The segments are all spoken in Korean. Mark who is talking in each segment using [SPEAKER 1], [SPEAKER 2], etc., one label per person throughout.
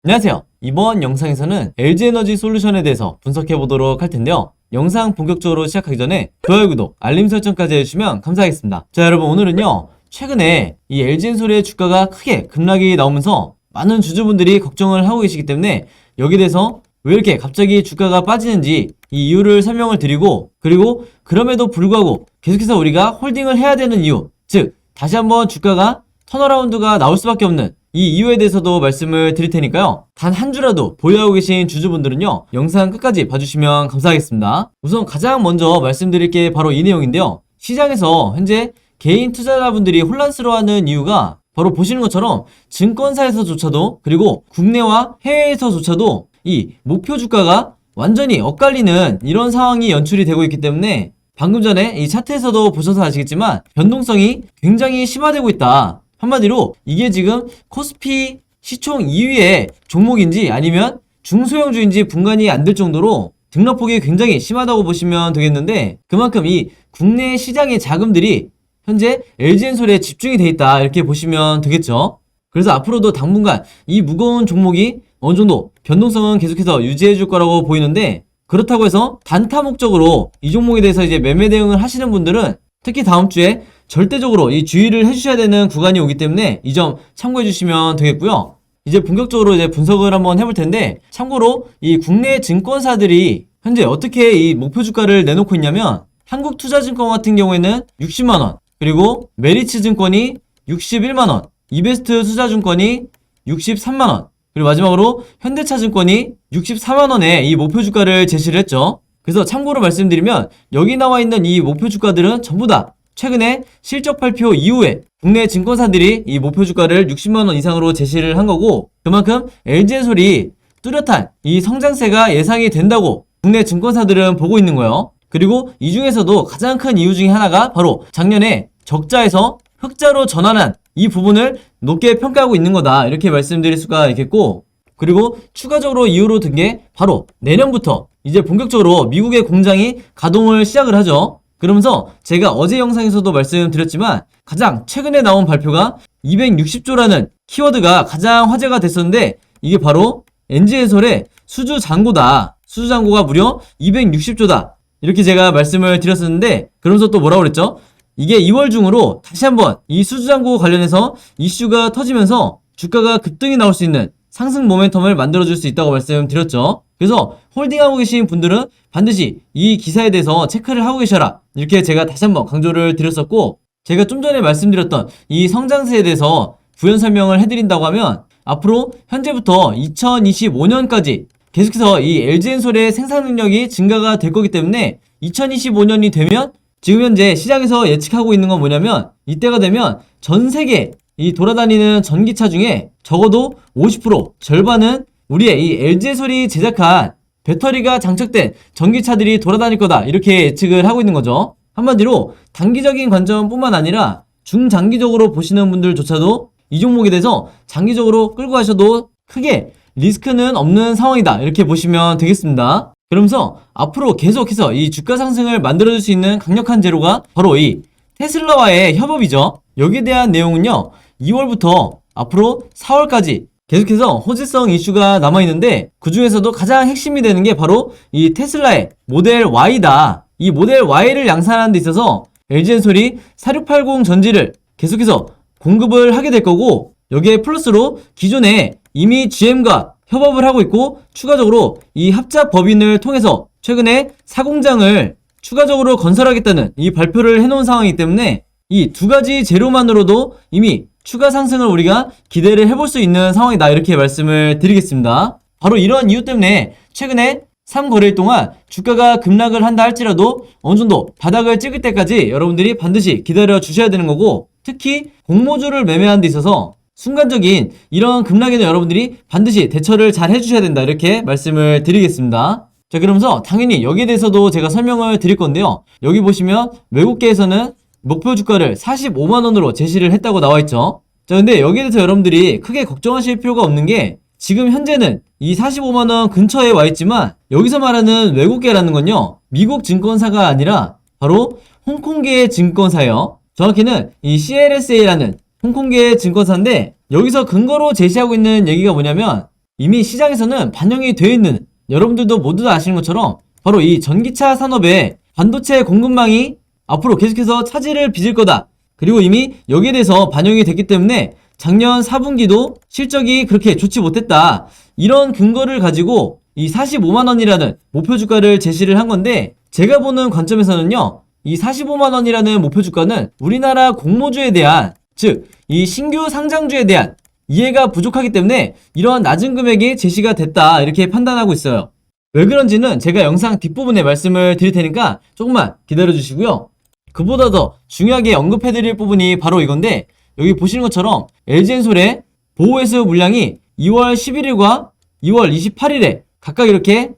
[SPEAKER 1] 안녕하세요. 이번 영상에서는 LG에너지 솔루션에 대해서 분석해 보도록 할 텐데요. 영상 본격적으로 시작하기 전에 좋아요, 구독, 알림 설정까지 해주시면 감사하겠습니다. 자, 여러분, 오늘은요, 최근에 이 LG엔솔의 주가가 크게 급락이 나오면서 많은 주주분들이 걱정을 하고 계시기 때문에 여기에 대해서 왜 이렇게 갑자기 주가가 빠지는지 이 이유를 설명을 드리고, 그리고 그럼에도 불구하고 계속해서 우리가 홀딩을 해야 되는 이유, 즉 다시 한번 주가가 턴어라운드가 나올 수밖에 없는 이 이유에 대해서도 말씀을 드릴 테니까요. 단 한 주라도 보유하고 계신 주주분들은요, 영상 끝까지 봐주시면 감사하겠습니다. 우선 가장 먼저 말씀드릴 게 바로 이 내용인데요. 시장에서 현재 개인 투자자분들이 혼란스러워하는 이유가 바로 보시는 것처럼 증권사에서조차도, 그리고 국내와 해외에서조차도 이 목표 주가가 완전히 엇갈리는 이런 상황이 연출이 되고 있기 때문에 방금 전에 이 차트에서도 보셔서 아시겠지만 변동성이 굉장히 심화되고 있다. 한마디로 이게 지금 코스피 시총 2위의 종목인지 아니면 중소형주인지 분간이 안 될 정도로 등락폭이 굉장히 심하다고 보시면 되겠는데, 그만큼 이 국내 시장의 자금들이 현재 LG엔솔에 집중이 돼 있다, 이렇게 보시면 되겠죠. 그래서 앞으로도 당분간 이 무거운 종목이 어느 정도 변동성은 계속해서 유지해 줄 거라고 보이는데, 그렇다고 해서 단타 목적으로 이 종목에 대해서 이제 매매 대응을 하시는 분들은 특히 다음 주에 절대적으로 이 주의를 해주셔야 되는 구간이 오기 때문에 이 점 참고해 주시면 되겠고요. 이제 본격적으로 이제 분석을 한번 해볼 텐데, 참고로 이 국내 증권사들이 현재 어떻게 이 목표 주가를 내놓고 있냐면, 한국투자증권 같은 경우에는 60만원, 그리고 메리츠증권이 61만원, 이베스트 투자증권이 63만원, 그리고 마지막으로 현대차증권이 64만원에 이 목표 주가를 제시를 했죠. 그래서 참고로 말씀드리면 여기 나와 있는 이 목표 주가들은 전부 다 최근에 실적 발표 이후에 국내 증권사들이 이 목표 주가를 60만원 이상으로 제시를 한 거고, 그만큼 LG엔솔이 뚜렷한 이 성장세가 예상이 된다고 국내 증권사들은 보고 있는 거예요. 그리고 이 중에서도 가장 큰 이유 중에 하나가 바로 작년에 적자에서 흑자로 전환한 이 부분을 높게 평가하고 있는 거다, 이렇게 말씀드릴 수가 있겠고, 그리고 추가적으로 이유로 든 게 바로 내년부터 이제 본격적으로 미국의 공장이 가동을 시작을 하죠. 그러면서 제가 어제 영상에서도 말씀드렸지만 가장 최근에 나온 발표가 260조라는 키워드가 가장 화제가 됐었는데, 이게 바로 LG엔솔의 수주 잔고다. 수주 잔고가 무려 260조다. 이렇게 제가 말씀을 드렸었는데, 그러면서 또 뭐라고 그랬죠? 이게 2월 중으로 다시 한번 이 수주 잔고 관련해서 이슈가 터지면서 주가가 급등이 나올 수 있는 상승 모멘텀을 만들어줄 수 있다고 말씀드렸죠. 그래서 홀딩하고 계신 분들은 반드시 이 기사에 대해서 체크를 하고 계셔라, 이렇게 제가 다시 한번 강조를 드렸었고, 제가 좀 전에 말씀드렸던 이 성장세에 대해서 부연 설명을 해드린다고 하면 앞으로 현재부터 2025년까지 계속해서 이 LG엔솔의 생산 능력이 증가가 될 거기 때문에 2025년이 되면 지금 현재 시장에서 예측하고 있는 건 뭐냐면, 이때가 되면 전 세계 이 돌아다니는 전기차 중에 적어도 50%, 절반은 우리의 이 LG엔솔이 제작한 배터리가 장착된 전기차들이 돌아다닐 거다, 이렇게 예측을 하고 있는 거죠. 한마디로 단기적인 관점뿐만 아니라 중장기적으로 보시는 분들조차도 이 종목에 대해서 장기적으로 끌고 가셔도 크게 리스크는 없는 상황이다, 이렇게 보시면 되겠습니다. 그러면서 앞으로 계속해서 이 주가 상승을 만들어줄 수 있는 강력한 재료가 바로 이 테슬라와의 협업이죠. 여기에 대한 내용은요, 2월부터 앞으로 4월까지 계속해서 호재성 이슈가 남아있는데, 그 중에서도 가장 핵심이 되는 게 바로 이 테슬라의 모델 Y다. 이 모델 Y를 양산하는 데 있어서 LG엔솔이 4680 전지를 계속해서 공급을 하게 될 거고, 여기에 플러스로 기존에 이미 GM과 협업을 하고 있고, 추가적으로 이 합작 법인을 통해서 최근에 사공장을 추가적으로 건설하겠다는 이 발표를 해놓은 상황이기 때문에 이 두 가지 재료만으로도 이미 추가 상승을 우리가 기대를 해볼 수 있는 상황이다, 이렇게 말씀을 드리겠습니다. 바로 이런 이유 때문에 최근에 3거래일 동안 주가가 급락을 한다 할지라도 어느 정도 바닥을 찍을 때까지 여러분들이 반드시 기다려 주셔야 되는 거고, 특히 공모주를 매매하는 데 있어서 순간적인 이런 급락에는 여러분들이 반드시 대처를 잘 해주셔야 된다, 이렇게 말씀을 드리겠습니다. 자, 그러면서 당연히 여기에 대해서도 제가 설명을 드릴 건데요. 여기 보시면 외국계에서는 목표 주가를 45만원으로 제시를 했다고 나와있죠. 자, 근데 여기에 대해서 여러분들이 크게 걱정하실 필요가 없는 게, 지금 현재는 이 45만원 근처에 와있지만 여기서 말하는 외국계라는 건요, 미국 증권사가 아니라 바로 홍콩계의 증권사예요. 정확히는 이 CLSA라는 홍콩계의 증권사인데, 여기서 근거로 제시하고 있는 얘기가 뭐냐면 이미 시장에서는 반영이 되어 있는, 여러분들도 모두 다 아시는 것처럼 바로 이 전기차 산업의 반도체 공급망이 앞으로 계속해서 차질을 빚을 거다. 그리고 이미 여기에 대해서 반영이 됐기 때문에 작년 4분기도 실적이 그렇게 좋지 못했다. 이런 근거를 가지고 이 45만원이라는 목표 주가를 제시를 한 건데, 제가 보는 관점에서는요, 이 45만원이라는 목표 주가는 우리나라 공모주에 대한, 즉 이 신규 상장주에 대한 이해가 부족하기 때문에 이러한 낮은 금액이 제시가 됐다, 이렇게 판단하고 있어요. 왜 그런지는 제가 영상 뒷부분에 말씀을 드릴 테니까 조금만 기다려 주시고요. 그보다 더 중요하게 언급해 드릴 부분이 바로 이건데, 여기 보시는 것처럼 LG엔솔의 보호회수 물량이 2월 11일과 2월 28일에 각각 이렇게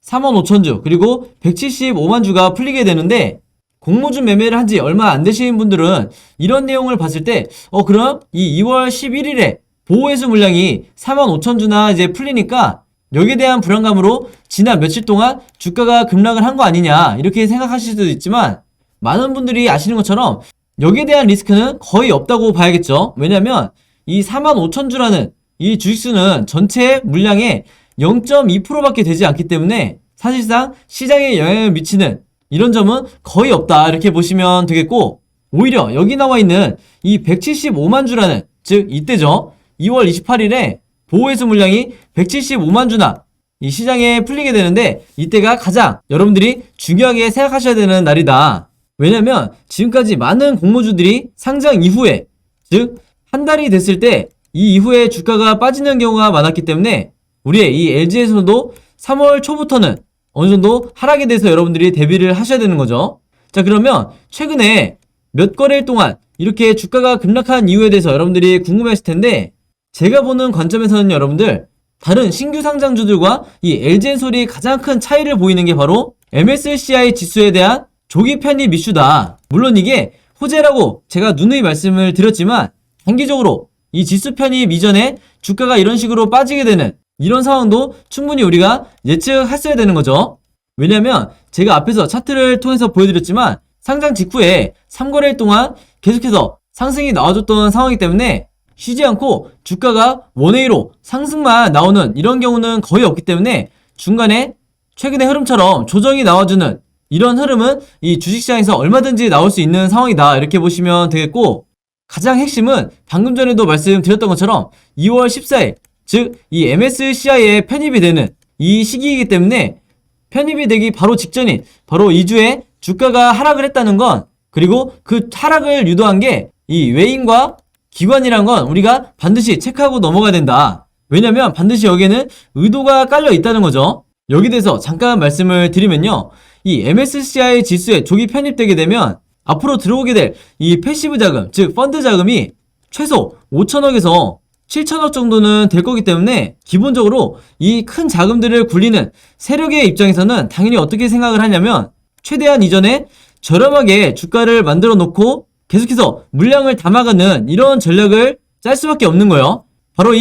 [SPEAKER 1] 45,000주 그리고 175만 주가 풀리게 되는데, 공모주 매매를 한 지 얼마 안 되신 분들은 이런 내용을 봤을 때 그럼 이 2월 11일에 보호회수 물량이 45,000주나 이제 풀리니까 여기에 대한 불안감으로 지난 며칠 동안 주가가 급락을 한 거 아니냐, 이렇게 생각하실 수도 있지만, 많은 분들이 아시는 것처럼 여기에 대한 리스크는 거의 없다고 봐야겠죠. 왜냐면 이 45,000주라는 이 주식수는 전체 물량의 0.2%밖에 되지 않기 때문에 사실상 시장에 영향을 미치는 이런 점은 거의 없다, 이렇게 보시면 되겠고, 오히려 여기 나와 있는 이 175만 주라는, 즉 이때죠, 2월 28일에 보호회수 물량이 175만 주나 이 시장에 풀리게 되는데, 이때가 가장 여러분들이 중요하게 생각하셔야 되는 날이다. 왜냐면 지금까지 많은 공모주들이 상장 이후에, 즉 한 달이 됐을 때 이 이후에 주가가 빠지는 경우가 많았기 때문에 우리의 이 LG에서도 3월 초부터는 어느 정도 하락에 대해서 여러분들이 대비를 하셔야 되는 거죠. 자, 그러면 최근에 몇 거래일 동안 이렇게 주가가 급락한 이유에 대해서 여러분들이 궁금해하실 텐데, 제가 보는 관점에서는 여러분들, 다른 신규 상장주들과 이 LG엔솔이 가장 큰 차이를 보이는 게 바로 MSCI 지수에 대한 조기 편입 이슈다. 물론 이게 호재라고 제가 누누이 말씀을 드렸지만, 단기적으로 이 지수 편입 이전에 주가가 이런 식으로 빠지게 되는 이런 상황도 충분히 우리가 예측했어야 되는 거죠. 왜냐면 제가 앞에서 차트를 통해서 보여드렸지만, 상장 직후에 3거래일 동안 계속해서 상승이 나와줬던 상황이기 때문에 쉬지 않고 주가가 원웨이로 상승만 나오는 이런 경우는 거의 없기 때문에, 중간에 최근의 흐름처럼 조정이 나와주는 이런 흐름은 이 주식시장에서 얼마든지 나올 수 있는 상황이다, 이렇게 보시면 되겠고, 가장 핵심은 방금 전에도 말씀드렸던 것처럼 2월 14일, 즉 이 MSCI에 편입이 되는 이 시기이기 때문에, 편입이 되기 바로 직전인 바로 2주에 주가가 하락을 했다는 건, 그리고 그 하락을 유도한 게 이 외인과 기관이란 건 우리가 반드시 체크하고 넘어가야 된다. 왜냐면 반드시 여기에는 의도가 깔려 있다는 거죠. 여기 대해서 잠깐 말씀을 드리면요, 이 MSCI 지수에 조기 편입되게 되면 앞으로 들어오게 될 이 패시브 자금, 즉 펀드 자금이 최소 5천억에서 7천억 정도는 될 거기 때문에, 기본적으로 이 큰 자금들을 굴리는 세력의 입장에서는 당연히 어떻게 생각을 하냐면, 최대한 이전에 저렴하게 주가를 만들어 놓고 계속해서 물량을 담아가는 이런 전략을 짤 수밖에 없는 거예요. 바로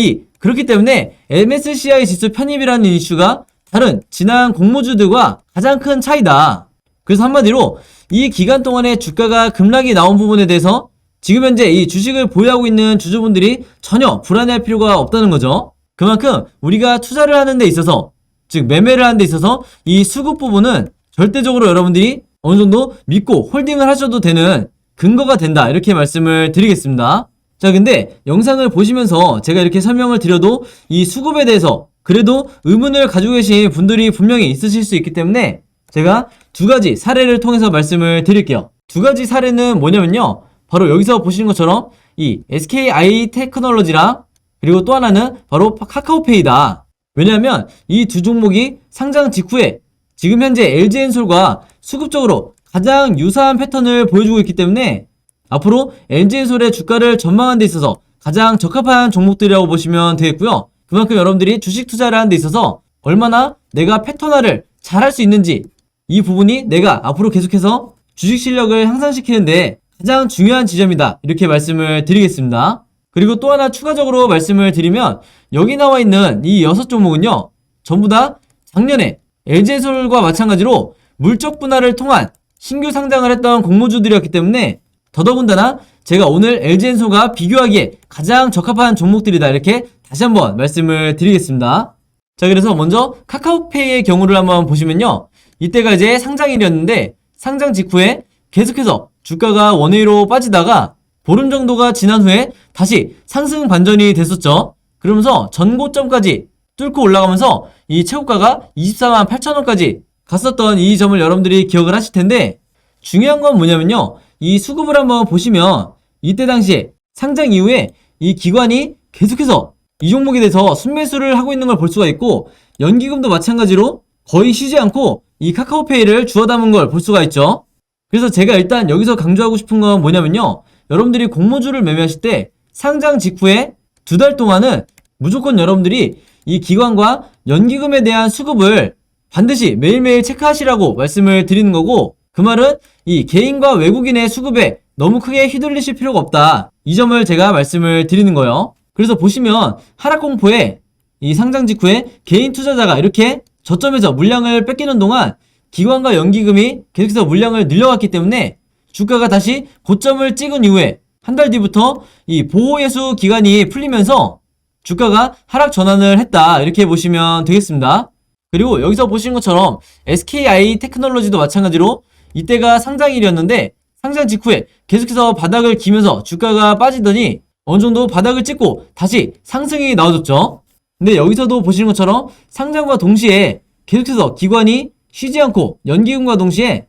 [SPEAKER 1] 그렇기 때문에 MSCI 지수 편입이라는 이슈가 다른 지난 공모주들과 가장 큰 차이다. 그래서 한마디로 이 기간 동안에 주가가 급락이 나온 부분에 대해서 지금 현재 이 주식을 보유하고 있는 주주분들이 전혀 불안해할 필요가 없다는 거죠. 그만큼 우리가 투자를 하는 데 있어서, 즉 매매를 하는 데 있어서 이 수급 부분은 절대적으로 여러분들이 어느 정도 믿고 홀딩을 하셔도 되는 근거가 된다, 이렇게 말씀을 드리겠습니다. 자, 근데 영상을 보시면서 제가 이렇게 설명을 드려도 이 수급에 대해서 그래도 의문을 가지고 계신 분들이 분명히 있으실 수 있기 때문에 제가 두 가지 사례를 통해서 말씀을 드릴게요. 두 가지 사례는 뭐냐면요, 바로 여기서 보시는 것처럼 이 SKI 테크놀로지랑, 그리고 또 하나는 바로 카카오페이다. 왜냐하면 이 두 종목이 상장 직후에 지금 현재 LG엔솔과 수급적으로 가장 유사한 패턴을 보여주고 있기 때문에 앞으로 LG엔솔의 주가를 전망하는 데 있어서 가장 적합한 종목들이라고 보시면 되겠고요. 그만큼 여러분들이 주식 투자를 하는 데 있어서 얼마나 내가 패턴화를 잘 할 수 있는지, 이 부분이 내가 앞으로 계속해서 주식 실력을 향상시키는데 가장 중요한 지점이다, 이렇게 말씀을 드리겠습니다. 그리고 또 하나 추가적으로 말씀을 드리면, 여기 나와 있는 이 6종목은요 전부 다 작년에 LG엔솔과 마찬가지로 물적 분할을 통한 신규 상장을 했던 공모주들이었기 때문에, 더더군다나 제가 오늘 LG엔솔과 비교하기에 가장 적합한 종목들이다, 이렇게 다시 한번 말씀을 드리겠습니다. 자, 그래서 먼저 카카오페이의 경우를 한번 보시면요. 이때가 이제 상장일이었는데 상장 직후에 계속해서 주가가 원웨이로 빠지다가 보름 정도가 지난 후에 다시 상승 반전이 됐었죠. 그러면서 전고점까지 뚫고 올라가면서 이 최고가가 24만 8천원까지 갔었던 이 점을 여러분들이 기억을 하실 텐데, 중요한 건 뭐냐면요. 이 수급을 한번 보시면 이때 당시에 상장 이후에 이 기관이 계속해서 이 종목에 대해서 순매수를 하고 있는 걸 볼 수가 있고, 연기금도 마찬가지로 거의 쉬지 않고 이 카카오페이를 주워 담은 걸 볼 수가 있죠. 그래서 제가 일단 여기서 강조하고 싶은 건 뭐냐면요. 여러분들이 공모주를 매매하실 때 상장 직후에 2달 동안은 무조건 여러분들이 이 기관과 연기금에 대한 수급을 반드시 매일매일 체크하시라고 말씀을 드리는 거고, 그 말은 이 개인과 외국인의 수급에 너무 크게 휘둘리실 필요가 없다, 이 점을 제가 말씀을 드리는 거예요. 그래서 보시면 하락공포에 이 상장 직후에 개인 투자자가 이렇게 저점에서 물량을 뺏기는 동안 기관과 연기금이 계속해서 물량을 늘려갔기 때문에 주가가 다시 고점을 찍은 이후에 한 달 뒤부터 이 보호예수 기간이 풀리면서 주가가 하락 전환을 했다, 이렇게 보시면 되겠습니다. 그리고 여기서 보시는 것처럼 SKI 테크놀로지도 마찬가지로 이때가 상장일이었는데 상장 직후에 계속해서 바닥을 기면서 주가가 빠지더니 어느정도 바닥을 찍고 다시 상승이 나와줬죠. 근데 여기서도 보시는 것처럼 상장과 동시에 계속해서 기관이 쉬지 않고 연기금과 동시에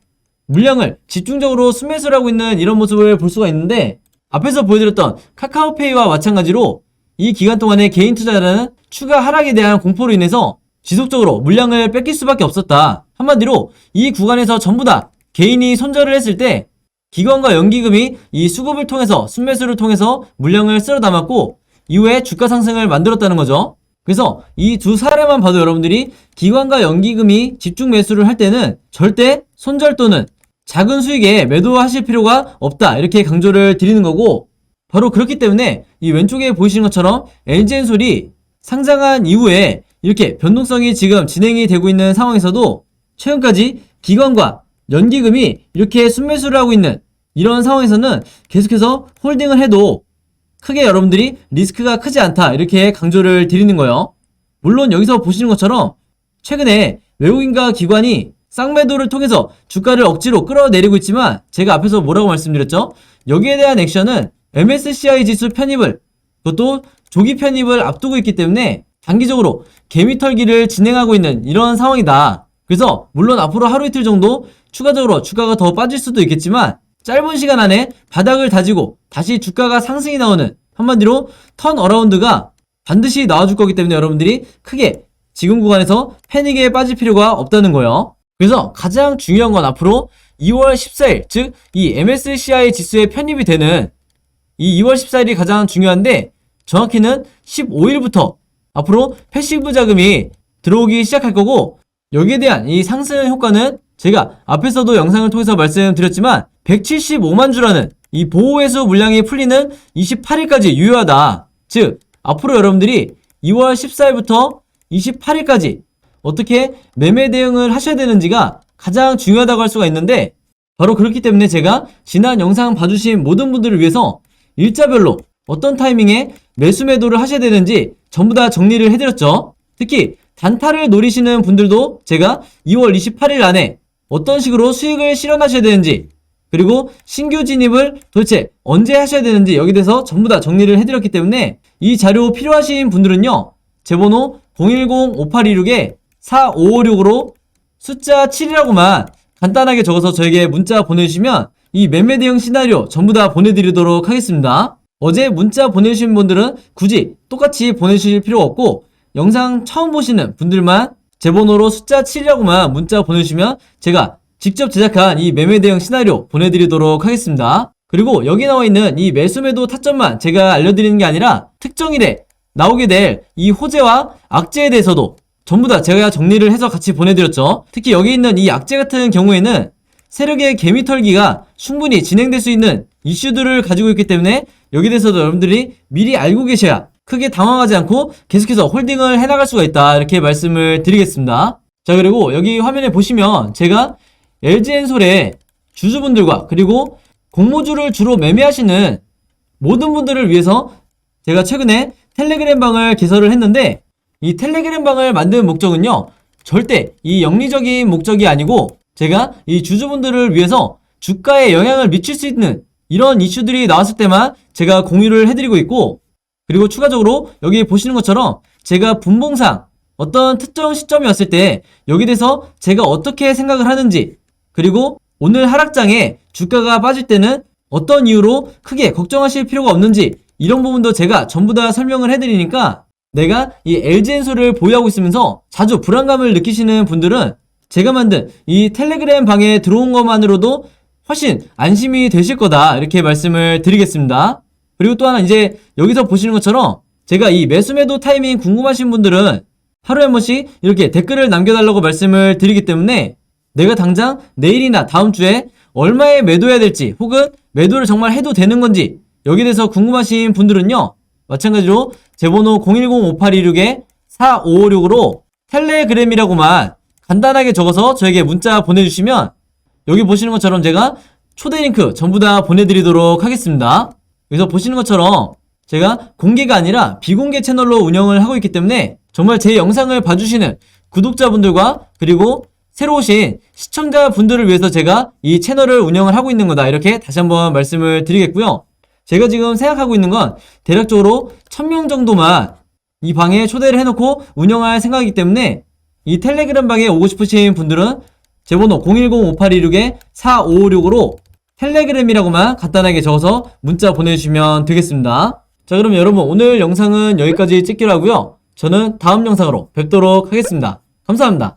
[SPEAKER 1] 물량을 집중적으로 순매수를 하고 있는 이런 모습을 볼 수가 있는데, 앞에서 보여드렸던 카카오페이와 마찬가지로 이 기간 동안에 개인 투자자는 추가 하락에 대한 공포로 인해서 지속적으로 물량을 뺏길 수밖에 없었다. 한마디로 이 구간에서 전부 다 개인이 손절을 했을 때 기관과 연기금이 이 수급을 통해서 순매수를 통해서 물량을 쓸어 담았고 이후에 주가 상승을 만들었다는 거죠. 그래서 이 두 사례만 봐도 여러분들이 기관과 연기금이 집중 매수를 할 때는 절대 손절 또는 작은 수익에 매도하실 필요가 없다, 이렇게 강조를 드리는 거고, 바로 그렇기 때문에 이 왼쪽에 보이시는 것처럼 LG엔솔이 상장한 이후에 이렇게 변동성이 지금 진행이 되고 있는 상황에서도 최근까지 기관과 연기금이 이렇게 순매수를 하고 있는 이런 상황에서는 계속해서 홀딩을 해도 크게 여러분들이 리스크가 크지 않다, 이렇게 강조를 드리는 거예요. 물론 여기서 보시는 것처럼 최근에 외국인과 기관이 쌍매도를 통해서 주가를 억지로 끌어내리고 있지만, 제가 앞에서 뭐라고 말씀드렸죠? 여기에 대한 액션은 MSCI 지수 편입을, 그것도 조기 편입을 앞두고 있기 때문에 단기적으로 개미털기를 진행하고 있는 이런 상황이다. 그래서 물론 앞으로 하루 이틀 정도 추가적으로 주가가 더 빠질 수도 있겠지만 짧은 시간 안에 바닥을 다지고 다시 주가가 상승이 나오는, 한마디로 턴어라운드가 반드시 나와줄 거기 때문에 여러분들이 크게 지금 구간에서 패닉에 빠질 필요가 없다는 거예요. 그래서 가장 중요한 건 앞으로 2월 14일, 즉 이 MSCI 지수에 편입이 되는 이 2월 14일이 가장 중요한데, 정확히는 15일부터 앞으로 패시브 자금이 들어오기 시작할 거고, 여기에 대한 이 상승 효과는 제가 앞에서도 영상을 통해서 말씀드렸지만 175만 주라는 이 보호회수 물량이 풀리는 28일까지 유효하다. 즉 앞으로 여러분들이 2월 14일부터 28일까지 어떻게 매매 대응을 하셔야 되는지가 가장 중요하다고 할 수가 있는데, 바로 그렇기 때문에 제가 지난 영상 봐주신 모든 분들을 위해서 일자별로 어떤 타이밍에 매수 매도를 하셔야 되는지 전부 다 정리를 해드렸죠. 특히 단타를 노리시는 분들도 제가 2월 28일 안에 어떤 식으로 수익을 실현하셔야 되는지, 그리고 신규 진입을 도대체 언제 하셔야 되는지 여기 대해서 전부 다 정리를 해드렸기 때문에 이 자료 필요하신 분들은요, 제 번호 010-5826-4556으로 숫자 7이라고만 간단하게 적어서 저에게 문자 보내주시면 이 매매 대응 시나리오 전부 다 보내드리도록 하겠습니다. 어제 문자 보내주신 분들은 굳이 똑같이 보내주실 필요 없고, 영상 처음 보시는 분들만 제 번호로 숫자 7이라고만 문자 보내주시면 제가 직접 제작한 이 매매 대응 시나리오 보내드리도록 하겠습니다. 그리고 여기 나와 있는 이 매수 매도 타점만 제가 알려드리는 게 아니라 특정일에 나오게 될 이 호재와 악재에 대해서도 전부 다 제가 정리를 해서 같이 보내드렸죠. 특히 여기 있는 이 악재 같은 경우에는 세력의 개미털기가 충분히 진행될 수 있는 이슈들을 가지고 있기 때문에 여기 대해서도 여러분들이 미리 알고 계셔야 크게 당황하지 않고 계속해서 홀딩을 해나갈 수가 있다, 이렇게 말씀을 드리겠습니다. 자, 그리고 여기 화면에 보시면 제가 LG엔솔의 주주분들과 그리고 공모주를 주로 매매하시는 모든 분들을 위해서 제가 최근에 텔레그램 방을 개설을 했는데, 이 텔레그램 방을 만든 목적은요, 절대 이 영리적인 목적이 아니고 제가 이 주주분들을 위해서 주가에 영향을 미칠 수 있는 이런 이슈들이 나왔을 때만 제가 공유를 해드리고 있고, 그리고 추가적으로 여기 보시는 것처럼 제가 분봉상 어떤 특정 시점이 왔을 때 여기 대해서 제가 어떻게 생각을 하는지, 그리고 오늘 하락장에 주가가 빠질 때는 어떤 이유로 크게 걱정하실 필요가 없는지, 이런 부분도 제가 전부 다 설명을 해드리니까 내가 이 LG엔솔을 보유하고 있으면서 자주 불안감을 느끼시는 분들은 제가 만든 이 텔레그램 방에 들어온 것만으로도 훨씬 안심이 되실 거다, 이렇게 말씀을 드리겠습니다. 그리고 또 하나, 이제 여기서 보시는 것처럼 제가 이 매수 매도 타이밍 궁금하신 분들은 하루에 한 번씩 이렇게 댓글을 남겨달라고 말씀을 드리기 때문에 내가 당장 내일이나 다음 주에 얼마에 매도해야 될지, 혹은 매도를 정말 해도 되는 건지 여기에 대해서 궁금하신 분들은요, 마찬가지로 제 번호 010-5826-4556으로 텔레그램이라고만 간단하게 적어서 저에게 문자 보내주시면 여기 보시는 것처럼 제가 초대 링크 전부 다 보내드리도록 하겠습니다. 여기서 보시는 것처럼 제가 공개가 아니라 비공개 채널로 운영을 하고 있기 때문에 정말 제 영상을 봐주시는 구독자분들과 그리고 새로 오신 시청자분들을 위해서 제가 이 채널을 운영을 하고 있는 거다, 이렇게 다시 한번 말씀을 드리겠고요. 제가 지금 생각하고 있는 건 대략적으로 1000명 정도만 이 방에 초대를 해놓고 운영할 생각이기 때문에 이 텔레그램 방에 오고 싶으신 분들은 제 번호 010-5826-4556으로 텔레그램이라고만 간단하게 적어서 문자 보내주시면 되겠습니다. 자, 그럼 여러분, 오늘 영상은 여기까지 찍기로 하고요. 저는 다음 영상으로 뵙도록 하겠습니다. 감사합니다.